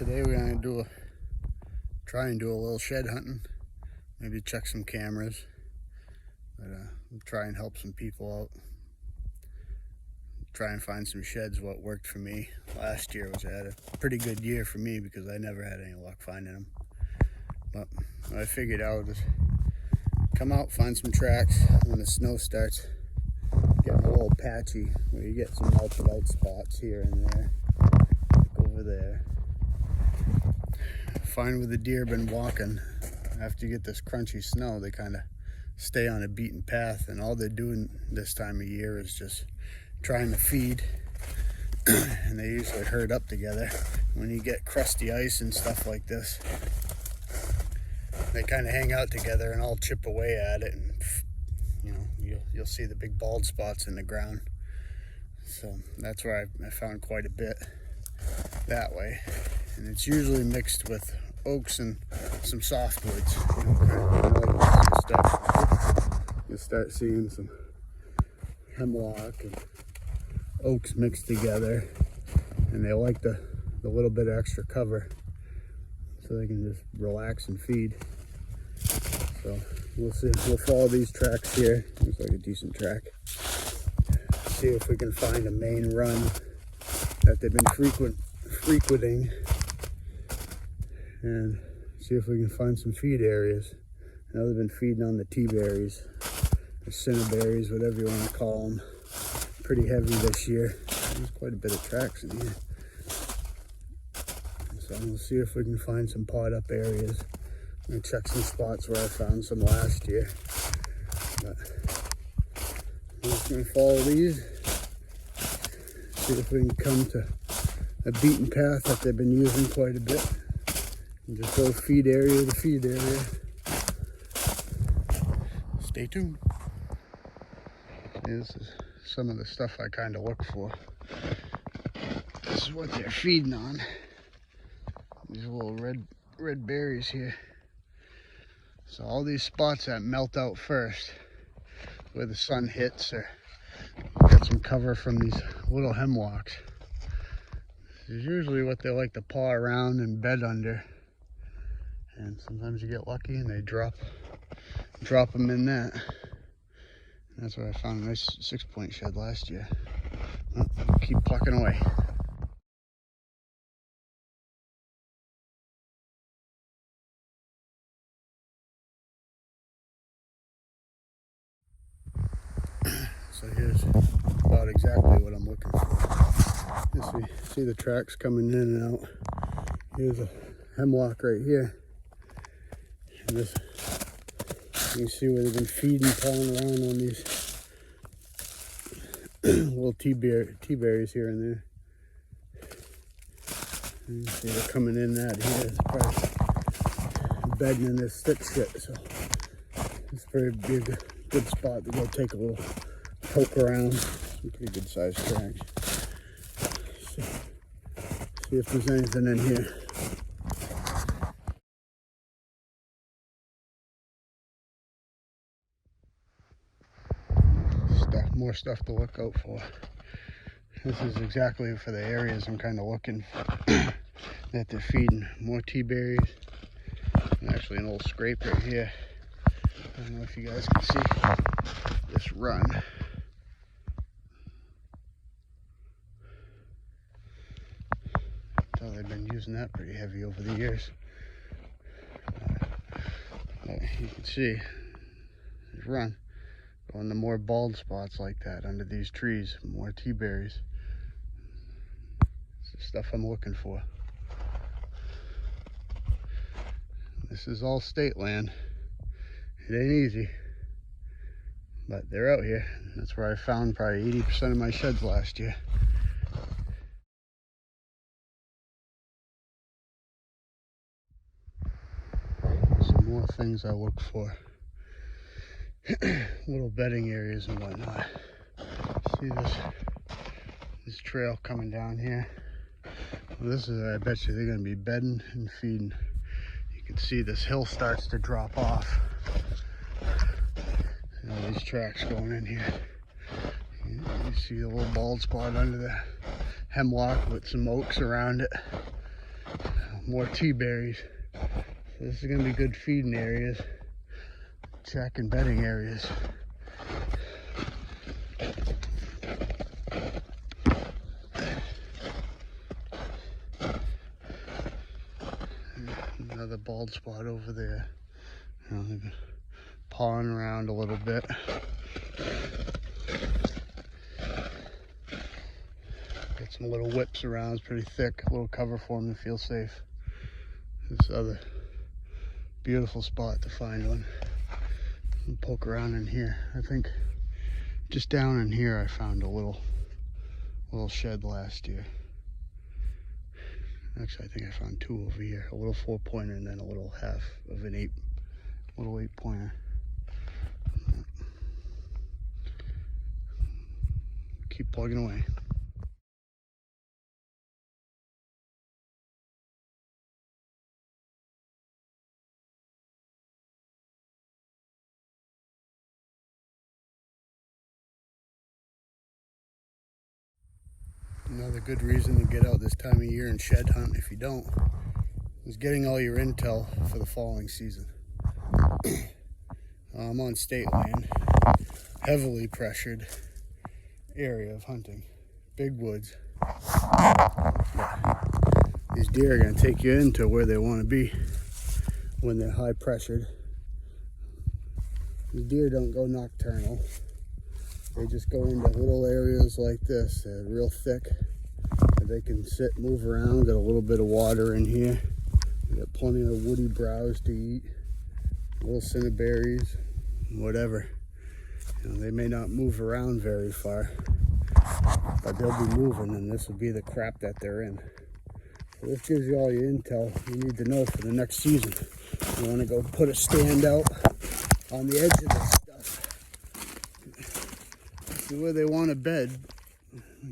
Today we're gonna try and do a little shed hunting, maybe check some cameras, but try and help some people out. Try and find some sheds. What worked for me last year was I had a pretty good year for me because I never had any luck finding them. But what I figured out is come out, find some tracks when the snow starts getting a little patchy, where you get some melted out spots here and there, like over there. Find where the deer been walking. After you get this crunchy snow, they kind of stay on a beaten path, and all they're doing this time of year is just trying to feed. And they usually herd up together. When you get crusty ice and stuff like this, they kind of hang out together and all chip away at it, and you'll see the big bald spots in the ground. So that's where I found quite a bit that way. And it's usually mixed with oaks and some softwoods. You'll start seeing some hemlock and oaks mixed together, and they like the little bit of extra cover so they can just relax and feed. So we'll see. We'll follow these tracks here. Looks like a decent track. See if we can find a main run that they've been frequenting, and see if we can find some feed areas. I know they've been feeding on the tea berries, or cinnaberries, whatever you want to call them. Pretty heavy this year. There's quite a bit of tracks in here. So we'll see if we can find some pot up areas. I'm gonna check some spots where I found some last year. But I'm just gonna follow these, see if we can come to a beaten path that they've been using quite a bit, and just go feed area to feed area. Stay tuned. This is some of the stuff I kind of look for. This is what they're feeding on. These little red berries here. So all these spots that melt out first, where the sun hits or get some cover from these little hemlocks, this is usually what they like to paw around and bed under. And sometimes you get lucky and they drop them in that. That's where I found a nice 6-point shed last year. Well, keep plucking away. So here's about exactly what I'm looking for. You see the tracks coming in and out. Here's a hemlock right here. And this, you can see where they've been feeding, pawing around on these little tea berries here and there. And you see they're coming in that here. It's probably bedding in this stick shit, so it's a very good spot to go take a little poke around. Some pretty good sized tracks. See if there's anything in here. More stuff to look out for. This is exactly for the areas I'm kind of looking for that they're feeding. More tea berries, and actually an old scrape right here. I don't know if you guys can see this run. So they've been using that pretty heavy over the years. You can see this run. On the more bald spots like that under these trees, more tea berries. It's the stuff I'm looking for. This is all state land. It ain't easy, but they're out here. That's where I found probably 80% of my sheds last year. Some more things I look for. Little bedding areas and whatnot. See this trail coming down here? Well, this is, I bet you they're going to be bedding and feeding. You can see this hill starts to drop off. And all these tracks going in here. You see the little bald spot under the hemlock with some oaks around it. more tea berries. So this is gonna be good feeding areas, check and bedding areas. Another bald spot over there. You know, they've been pawing around a little bit. Got some little whips around, it's pretty thick, a little cover for them to feel safe. This other beautiful spot to find one. I'll poke around in here. I think just down in here I found a little shed last year. Actually, I think I found two over here. A little 4-pointer and then a little half of an 8-pointer. Keep plugging away. Another good reason to get out this time of year and shed hunt, if you don't, is getting all your intel for the following season. I'm on state land, heavily pressured area of hunting, big woods. These deer are going to take you into where they want to be when they're high pressured. The deer don't go nocturnal. They just go into little areas like this. They're real thick. They can sit, move around, got a little bit of water in here. They got plenty of woody browse to eat, little cinnaberries, whatever. You know, they may not move around very far, but they'll be moving, and this will be the crap that they're in. So this gives you all your intel you need to know for the next season. You want to go put a stand out on the edge of this stuff. See where they want to bed.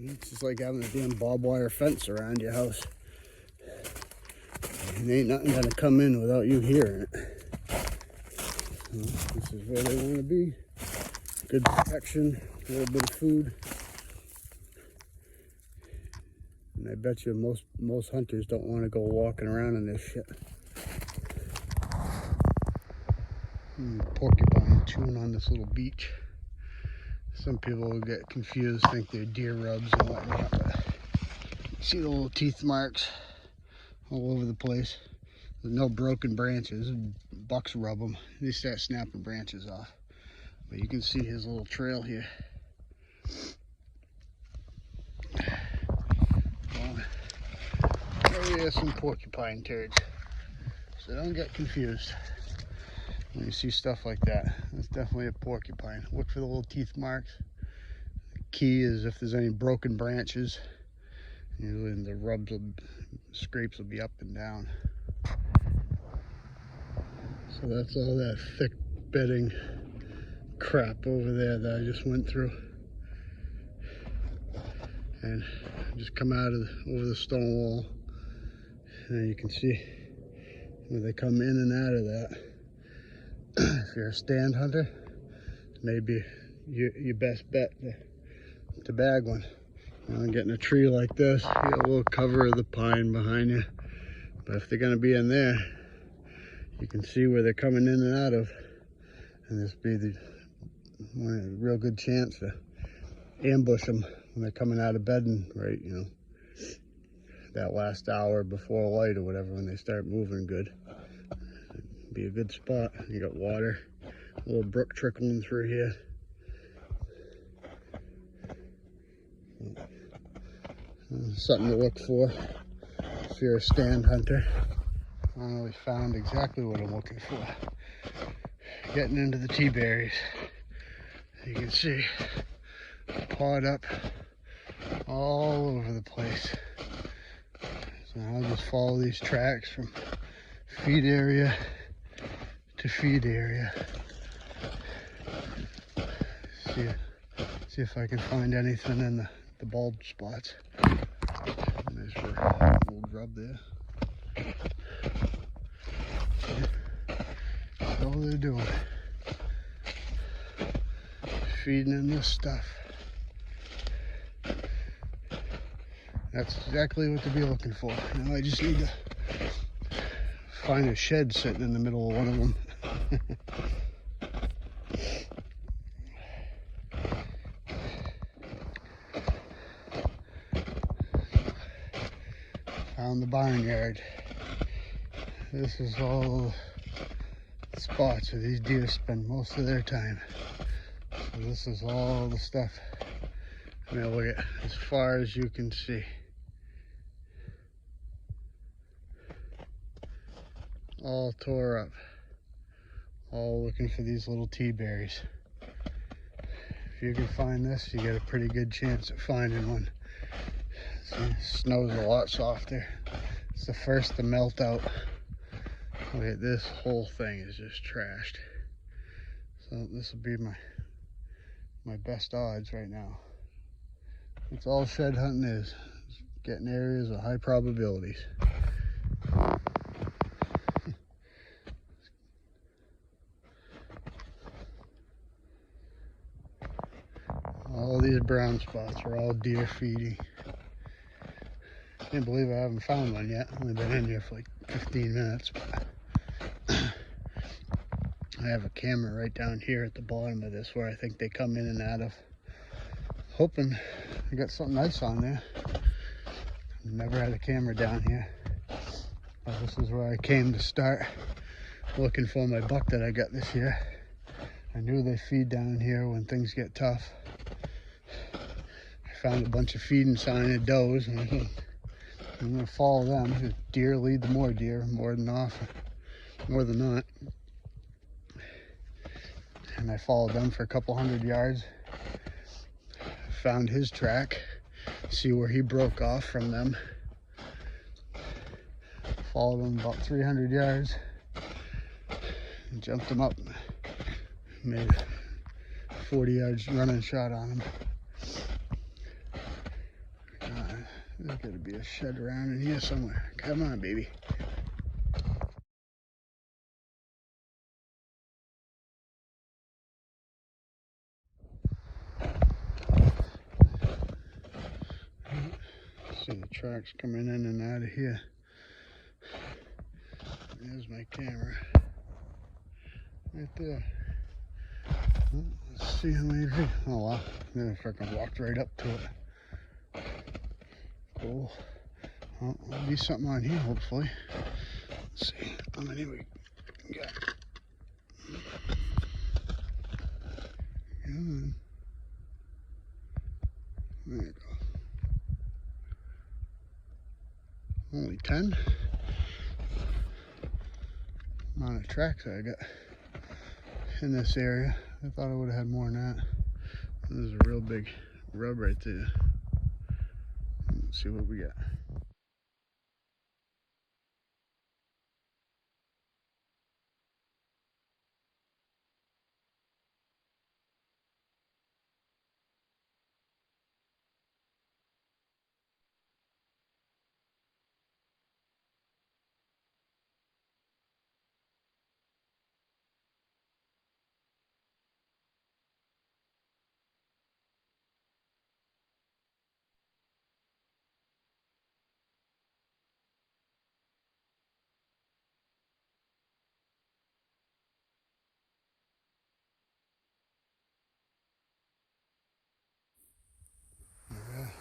It's just like having a damn barbed wire fence around your house. And ain't nothing gonna come in without you hearing it. So this is where they want to be. Good protection, a little bit of food. And I bet you most hunters don't want to go walking around in this shit. Porcupine chewing on this little beach. Some people will get confused, think they're deer rubs and whatnot, but you see the little teeth marks all over the place. There's no broken branches. Bucks rub them. They start snapping branches off. But you can see his little trail here. Well, there is some porcupine turds. So don't get confused. When you see stuff like that, that's definitely a porcupine. Look for the little teeth marks. The key is if there's any broken branches, usually the scrapes will be up and down. So that's all that thick bedding crap over there that I just went through. And just come out of over the stone wall, and you can see where they come in and out of that. If you're a stand hunter, maybe your best bet to bag one. You know, getting a tree like this, you got a little cover of the pine behind you. But if they're going to be in there, you can see where they're coming in and out of. And this would be a real good chance to ambush them when they're coming out of bed, and right, you know, that last hour before light or whatever, when they start moving good. Be a good spot. You got water, a little brook trickling through here. Something to look for if you're a stand hunter. I finally found exactly what I'm looking for. Getting into the tea berries. You can see pawed up all over the place. So I'll just follow these tracks from feed area to feed area. See if I can find anything in the bulb spots. And there's a little grub there. That's all they're doing. Feeding in this stuff. That's exactly what to be looking for. Now I just need to find a shed sitting in the middle of one of them. Found the barnyard. This is all the spots where these deer spend most of their time. So this is all the stuff. I mean, look at as far as you can see. All tore up. All looking for these little tea berries. If you can find this, you get a pretty good chance at finding one. See, snow's a lot softer. It's the first to melt out. Look at this whole thing is just trashed. So this will be my best odds right now. That's all shed hunting is getting areas of high probabilities. All these brown spots are all deer feeding. Can't believe I haven't found one yet. I've only been in here for like 15 minutes. I have a camera right down here at the bottom of this where I think they come in and out of. Hoping I got something nice on there. Never had a camera down here. But this is where I came to start looking for my buck that I got this year. I knew they feed down here when things get tough. I found a bunch of feeding sign of does, and I'm gonna follow them. The deer lead the more deer, more than not. And I followed them for a couple 100 yards. Found his track, see where he broke off from them. Followed him about 300 yards, and jumped him up. Made a 40 yards running shot on him. There's gotta be a shed around in here somewhere. Come on, baby. See the tracks coming in and out of here. There's my camera. Right there. Let's see how many feet. Oh wow. Then I freaking walked right up to it. Cool. Well, there'll be something on here, hopefully. Let's see how many we got. Come on. There you go. Only 10. Amount of tracks I got in this area. I thought I would have had more than that. There's a real big rub right there. Let's see what we got.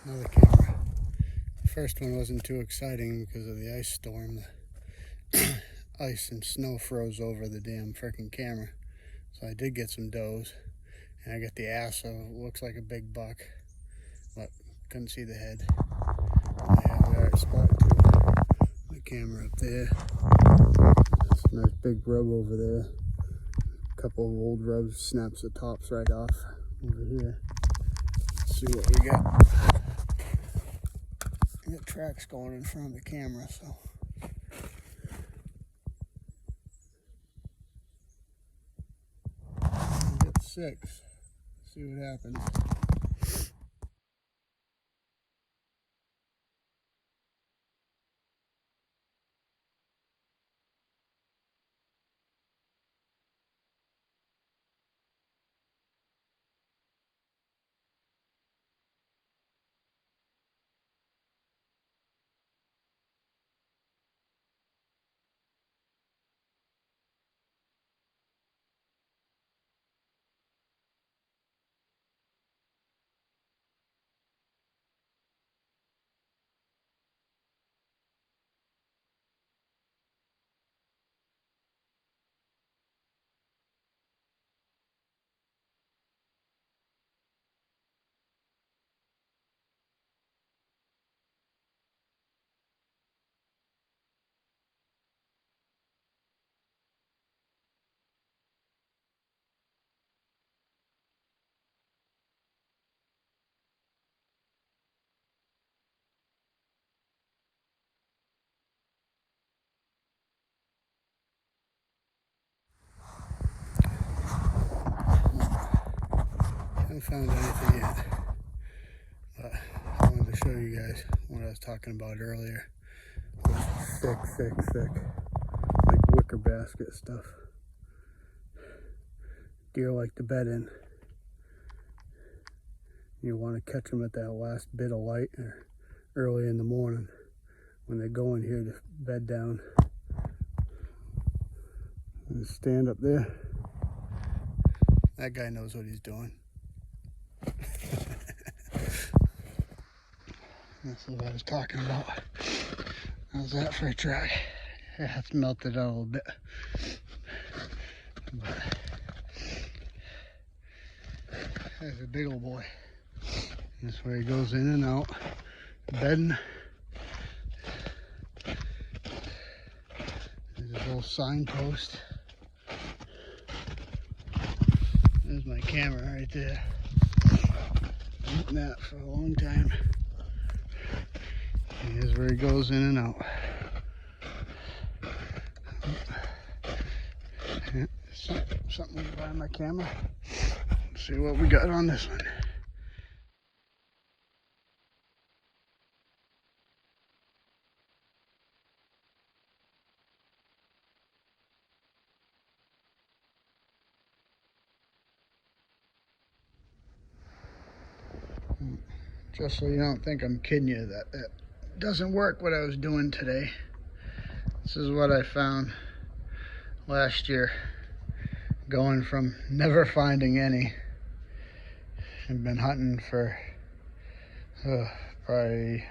Another camera. The first one wasn't too exciting because of the ice storm. The ice and snow froze over the damn freaking camera. So I did get some does, and I got the ass of what looks like a big buck, but couldn't see the head. And I have the right spot too. The camera up there. There's a nice big rub over there. A couple of old rubs, snaps the tops right off over here. Let's see what we got. I got tracks going in front of the camera, so. I got 6. See what happens. found anything yet. But I wanted to show you guys what I was talking about earlier. Thick, like wicker basket stuff. Deer like to bed in. You want to catch them at that last bit of light or early in the morning when they go in here to bed down. And stand up there. That guy knows what he's doing. That's what I was talking about. How's that for a try? Yeah, it's melted out a little bit. But there's a big old boy. That's where he goes in and out, bedding. There's a little signpost. There's my camera right there. Using that for a long time. Here's where he goes in and out. Yeah, something behind my camera. Let's see what we got on this one. Just so you don't think I'm kidding you, that doesn't work what I was doing today. This is what I found last year, going from never finding any and been hunting for probably,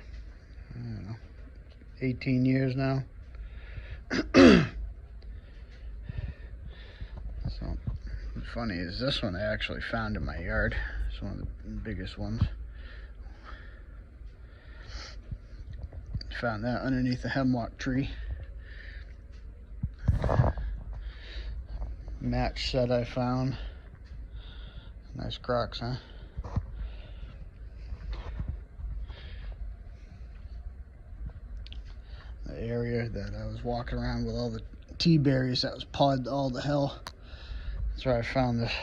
I don't know, 18 years now. So what's funny is this one I actually found in my yard. It's one of the biggest ones. Found that underneath a hemlock tree. Match set I found. Nice Crocs, huh? The area that I was walking around with all the tea berries that was podded all the hell. That's where I found this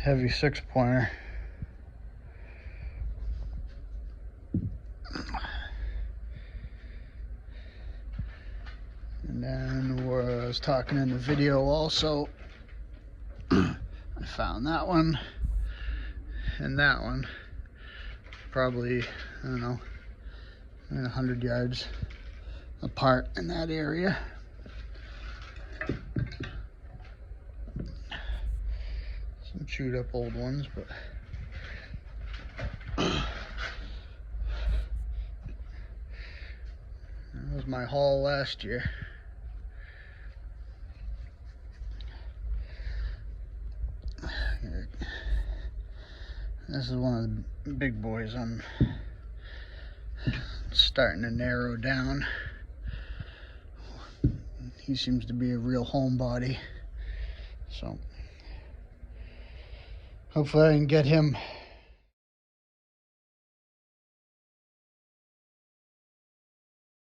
heavy 6-pointer. And then where I was talking in the video also, I found that one and that one, probably, I don't know, 100 yards apart in that area. Some chewed up old ones, but that was my haul last year. This is one of the big boys. I'm starting to narrow down. He seems to be a real homebody, so hopefully I can get him